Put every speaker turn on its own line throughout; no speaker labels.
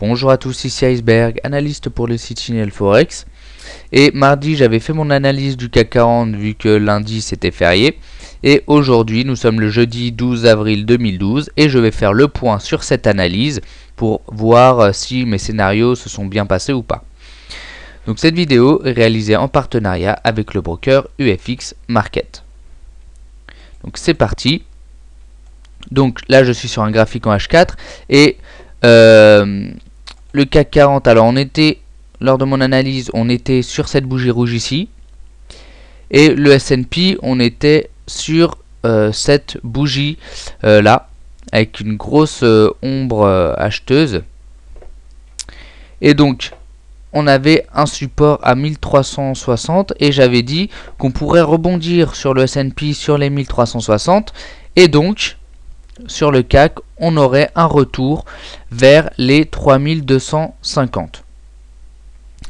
Bonjour à tous, ici Iceberg, analyste pour le site Signal Forex. Et mardi, j'avais fait mon analyse du CAC 40 vu que lundi c'était férié. Et aujourd'hui, nous sommes le jeudi 12 avril 2012 et je vais faire le point sur cette analyse pour voir si mes scénarios se sont bien passés ou pas. Donc cette vidéo est réalisée en partenariat avec le broker UFX Market. Donc c'est parti. Donc là je suis sur un graphique en H4 et le CAC 40, alors on était, lors de mon analyse, on était sur cette bougie rouge ici. Et le S&P, on était sur cette bougie là, avec une grosse ombre acheteuse. Et donc, on avait un support à 1360 et j'avais dit qu'on pourrait rebondir sur le S&P sur les 1360. Et donc, sur le CAC, on aurait un retour vers les 3250.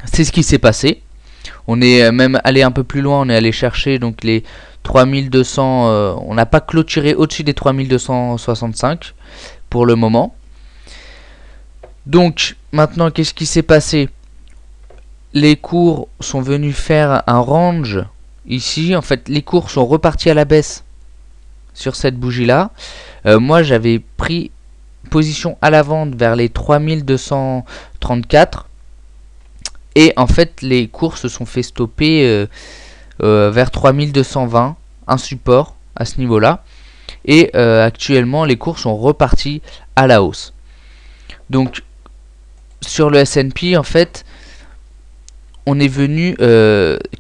C'est ce qui s'est passé. On est même allé un peu plus loin, on est allé chercher donc les 3200, on n'a pas clôturé au-dessus des 3265 pour le moment. Donc maintenant, qu'est-ce qui s'est passé? Les cours sont venus faire un range ici. En fait, les cours sont repartis à la baisse sur cette bougie là. Moi j'avais pris position à la vente vers les 3234 et en fait les cours se sont fait stopper vers 3220, un support à ce niveau là, et actuellement les cours sont repartis à la hausse. Donc sur le S&P en fait on est venu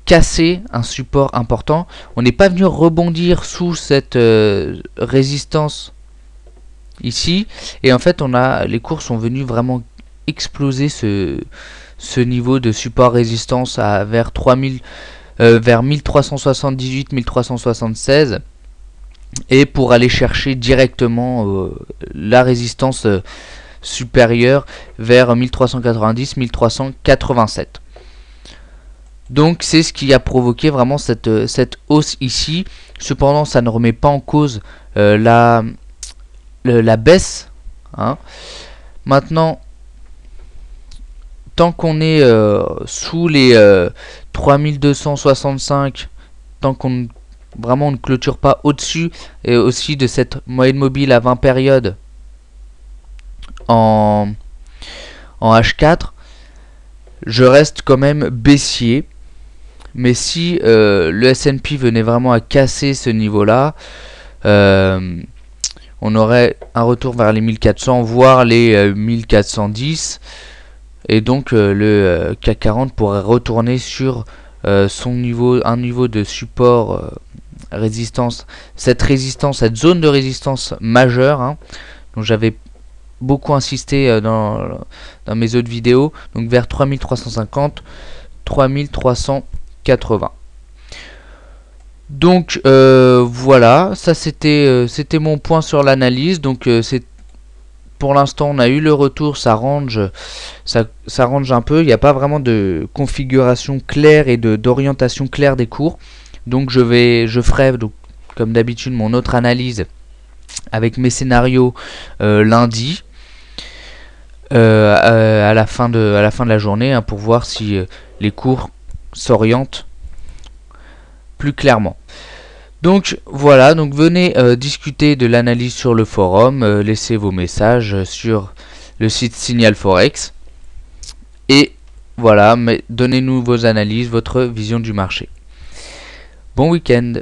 casser un support important. On n'est pas venu rebondir sous cette résistance ici. Et en fait, les cours sont venus vraiment exploser ce niveau de support résistance vers 1378, 1376. Et pour aller chercher directement la résistance supérieure vers 1390, 1387. Donc c'est ce qui a provoqué vraiment cette hausse ici. Cependant, ça ne remet pas en cause la baisse. Hein. Maintenant, tant qu'on est sous les 3265, tant qu'on vraiment on ne clôture pas au-dessus et aussi de cette moyenne mobile à 20 périodes en H4, je reste quand même baissier. Mais si le S&P venait vraiment à casser ce niveau-là, on aurait un retour vers les 1400, voire les 1410. Et donc le CAC 40 pourrait retourner sur un niveau de support, résistance, cette zone de résistance majeure, hein, dont j'avais beaucoup insisté dans mes autres vidéos, donc vers 3350, 3380. Donc voilà, ça c'était mon point sur l'analyse. Donc pour l'instant on a eu le retour, ça range un peu. Il n'y a pas vraiment de configuration claire et d'orientation claire des cours. Donc je ferai donc, comme d'habitude mon autre analyse avec mes scénarios lundi. À la fin de la journée, hein, pour voir si les cours s'orientent plus clairement. Donc voilà, donc venez discuter de l'analyse sur le forum, laissez vos messages sur le site Signal Forex et voilà, donnez-nous vos analyses, votre vision du marché. Bon week-end.